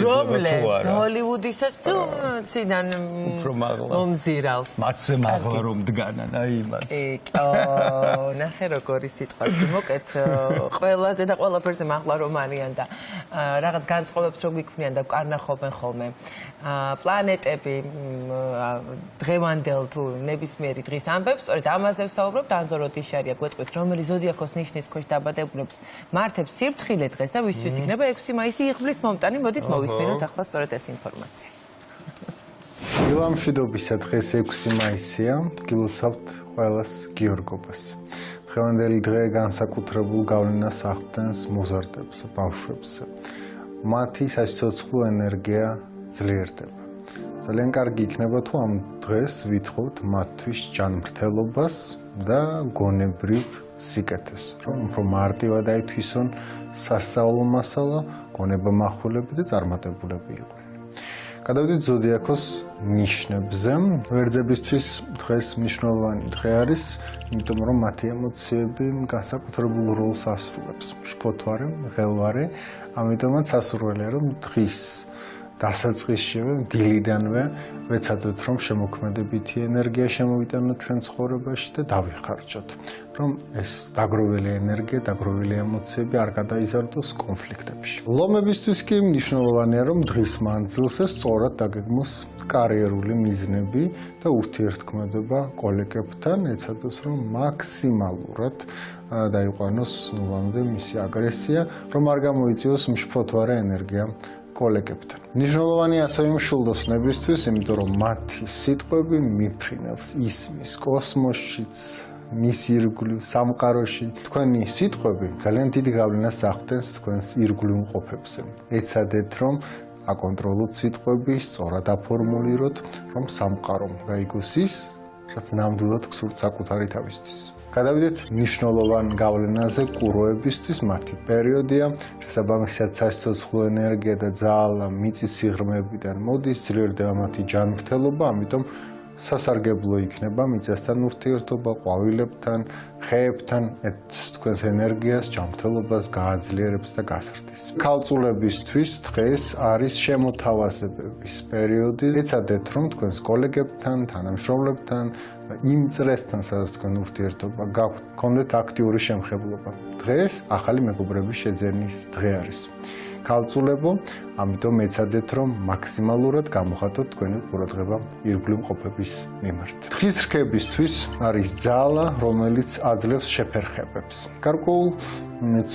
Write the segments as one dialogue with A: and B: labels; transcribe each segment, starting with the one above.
A: რომლებს ჰოლივუდისაც თუ ციდან მომზირალს
B: მათზე მაღლა რომ დგანან აი იმათ
A: ნახე როგორი სიტყვა მოკეთ ყველაზე და ყველაფერზე მაღლა რომ არიან და რაღაც განწყობებს რო გიქმნიან და კარნახობენ ხოლმე პლანეტები დღევანდელ თუ ნებისმიერი დღის ამბებს სწორედ ამაზე ვსაუბრობთ ანზო როდიშარია გვეტყვის რომელი ზოდიაქოს ნიშნის ქვეშ დაბადებულებს მართებს სიფრთხილე დღეს და ვისთვის იქნება 6 მაისი იღბლის მომტანი მოდით მოვისმინოთ ახლა სწორედ ეს ინფორმაცია
C: დილამშვიდობისა დღეს 6 მაისია გილოცავთ ყველას გიორგობას დღევანდელი დღე განსაკუთრებულ გავლენას ახდენს მოზარდებს ბავშვებს მათი საცოცხლო ენერგია ძლიერდება ძალიან კარგი იქნება თუ ამ დღეს ვითხოვთ მათთვის ჯანმრთელობას და გონებრივ სიკეთეს რომ უფრო მარტივად აითვისონ სასწავლო მასალა გონებამახვილები და წარმატებულები იყვნენ გადავიდეთ ზოდიაქოს ნიშნებზე ვერძებისთვის დღეს მნიშვნელოვანი დღე არის იმიტომ რომ მათი ემოციები განსაკუთრებულ როლს ასრულებს შფოთვარე ღელვარე ამიტომაც სასურველია რომ დღის დასაწყისშივე დილიდანვე ვეცადოთ რომ შემოქმედებითი ენერგია შემოვიტანოთ ჩვენ ცხოვრებაში და დავიხარჯოთ რომ ეს დაგროვილი ენერგია, დაგროვილი ემოციები არ გადაიზარდოს კონფლიქტებში. ლომებისთვის კი მნიშვნელოვანია რომ დღის მანძილზე სწორად დაგეგმოს კარიერული მიზნები და ურთიერთქმედება კოლეგებთან, ეცადოს რომ მაქსიმალურად დაიყვანოს ნულამდე მისი აგრესია, რომ არ გამოიწვიოს მშფოთვარე ენერგია კოლეგებთან. მნიშვნელოვანი ასევე მშვილდოსნებისთვის, იმიტომ რომ მათი სიტყვები მიფრინავს ისმის კოსმოსშიც, მის ირგვლივ სამყაროში. თქვენი სიტყვები ძალიან დიდი გავლენას ახდენს თქვენს ირგვლივ მყოფებზე. ეცადეთ რომ აკონტროლოთ სიტყვები, სწორად აფორმულიროთ, რომ სამყარომ გაიგოს ის, რაც ნამდვილად გსურთ საკუთარი თავისთვის. გადავიდეთ მნიშვნელოვან გავლენაზე კუროებისთვის მათი პერიოდია შესაბამისად საცოცხლო ენერგია და ძალა მიწის სიღრმეებიდან მოდის ძლიერდება მათი ჯანმრთელობა ამიტომ სასარგებლო იქნება მიწასთან ურთიერთობა ყვავილებთან ხეებთან თქვენს ენერგიას ჯანმრთელობას გააძლიერებს და გასრდის ქალწულებისთვის დღეს არის შემოთავაზებების პერიოდი ეცადეთ რომ თქვენს კოლეგებთან თანამშრომლებთან იმ წრესთან სადაც თქვენ ურთიერთობა გქონდეთ აქტიური შემხებლობა დღეს ახალი მეგობრების შეძენის დღე არის ქალწულებო ამიტომ ეცადეთ რომ მაქსიმალურად გამოხატოთ თქვენი ყურადღება ირგვლივ მყოფების მიმართ დღის რქებისთვის არის ძალა რომელიც აძლევს შეფერხებებს გარკვეულ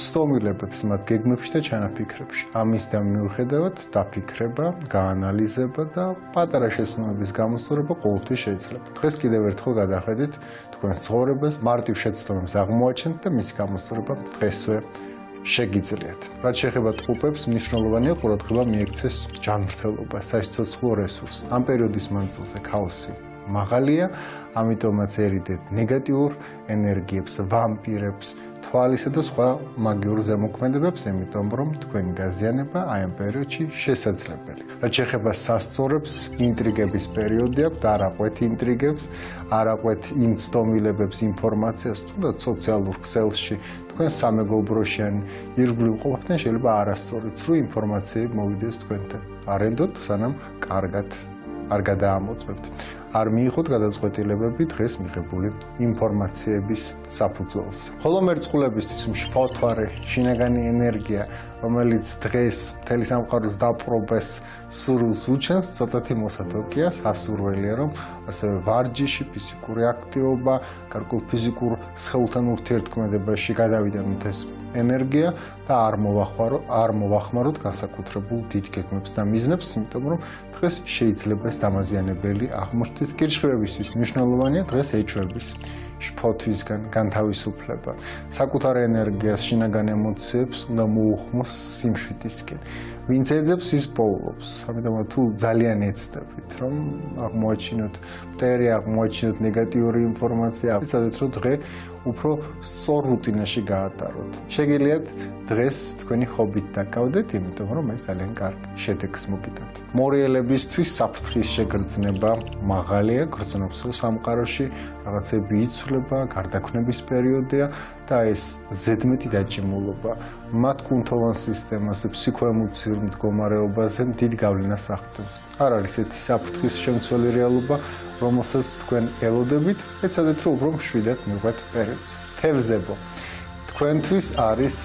C: ცდომილებებს მათ გეგმებში და ჩანაფიქრებში ამისთან მიუხედავად დაფიქრება გაანალიზება და პატარა შეცდომების გამოსწორება ყოველთვის შეიძლება დღეს კიდევ ერთხელ გადახედით თქვენს ცხოვრებას მარტივ შეცდომებს აღმოაჩენთ და მისი გამოსწორება დღესვე შეგიძლიათ. რაც შეეხება ტყუპებს, მნიშვნელოვანია ყურადღება მიექცეს ჯანმრთელობა, სასიცოცხლო რესურსს. ამ პერიოდის მანძილზე ქაოსი მაღალია, ამიტომაც ერიდეთ ნეგატიურ ენერგიებს, ვამპირებს, თვალისა და სხვა მაგიურ ზემოქმედებებს, იმიტომ რომ თქვენი დაზიანება აი ამ პერიოდში შესაძლებელი. რაც შეეხება სასწორებს, ინტრიგების პერიოდი აქვს, არ აყვეთ ინტრიგებს, არ აყვეთ იმ ცდომილებებს, ინფორმაციას, თუნდაც სოციალურ ქსელში თქვენ სამეგობროში ან ირგვლივ მყოფებთან შეიძლება არასწორი ცრუ ინფორმაციები მოვიდეს თქვენთან. არენდოთ, სანამ კარგად არ გადაამოწმებთ. არ მიიღოთ გადაწყვეტილებები დღეს მიღებული ინფორმაციების საფუძველზე. ხოლო მერწყულებისთვის მშფოთვარე შინაგანი ენერგია, რომელიც დღეს მთელი სამყაროს დაპყრობას სურვილს უჩენს, ცოტათი მოსათოკია, სასურველია, რომ ასევე ვარჯიში, ფიზიკური აქტივობა, გარკვეულ ფიზიკურ სხეულთან ურთიერთქმედებაში გადავიდანოთ ეს ენერგია და არ მოვახმაროთ განსაკუთრებულ დიდ გეგმებს და მიზნებს, იმიტომ რომ დღეს შეიძლება ეს დამაზიანებელი აღმოჩნდეს კირჩხიბებისთვის მნიშვნელოვანია დღეს ეჭვების შფოთვისგან განთავისუფლება საკუთარ ენერგიას შინაგან ემოციებს უნდა მოუხმოს სიმშვიდისკენ ვინც ეძებს ის პოულობს ამიტომ თუ ძალიან ეცდებით რომ აღმოაჩინოთ მტერი აღმოაჩინოთ ნეგატიური ინფორმაცია ეცადეთ რომ დღე უფრო სწორ რუტინაში გაატაროთ შეგიძლიათ დღეს თქვენი ჰობით დაკავდეთ იმიტომ რომ ეს ძალიან კარგ შედეგს მოგიტანთ მორიელებისთვის საფრთხის შეგრძნება მაღალია გრძნობს სამყაროში რაღაცები იცვლება გარდაქმნების პერიოდია და ეს ზედმეტი დაჭიმულობა მათ კუნთოვან სისტემაზე ფსიქოემოციურ ფსიქოლოგიურ მდგომარეობაზე დიდ გავლენას ახდენს. არ არის ესეთი საფრთხის შემცველი რეალობა, რომელსაც თქვენ ელოდებით, ეცადეთ რომ უფრო მშვიდად მივყვეთ პერიოდს. თევზებო, თქვენთვის არის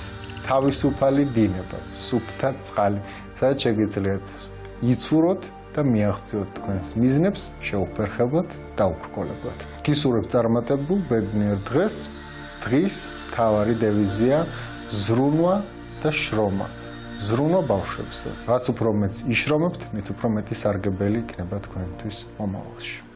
C: თავისუფალი დინება, სუფთა წყალი, სადაც შეგიძლიათ იცუროთ და მიაღწიოთ თქვენს მიზნებს შეუფერხებლად და უბრკოლებლად. გისურვებთ წარმატებულ ბედნიერ დღეს. დღის მთავარი დევიზია ზრუნვა და შრომა. ზრუნვა ბავშვებზე. რაც უფრო მეტს იშრომებთ, მით უფრო მეტი სარგებელი იქნება თქვენთვის მომავალში.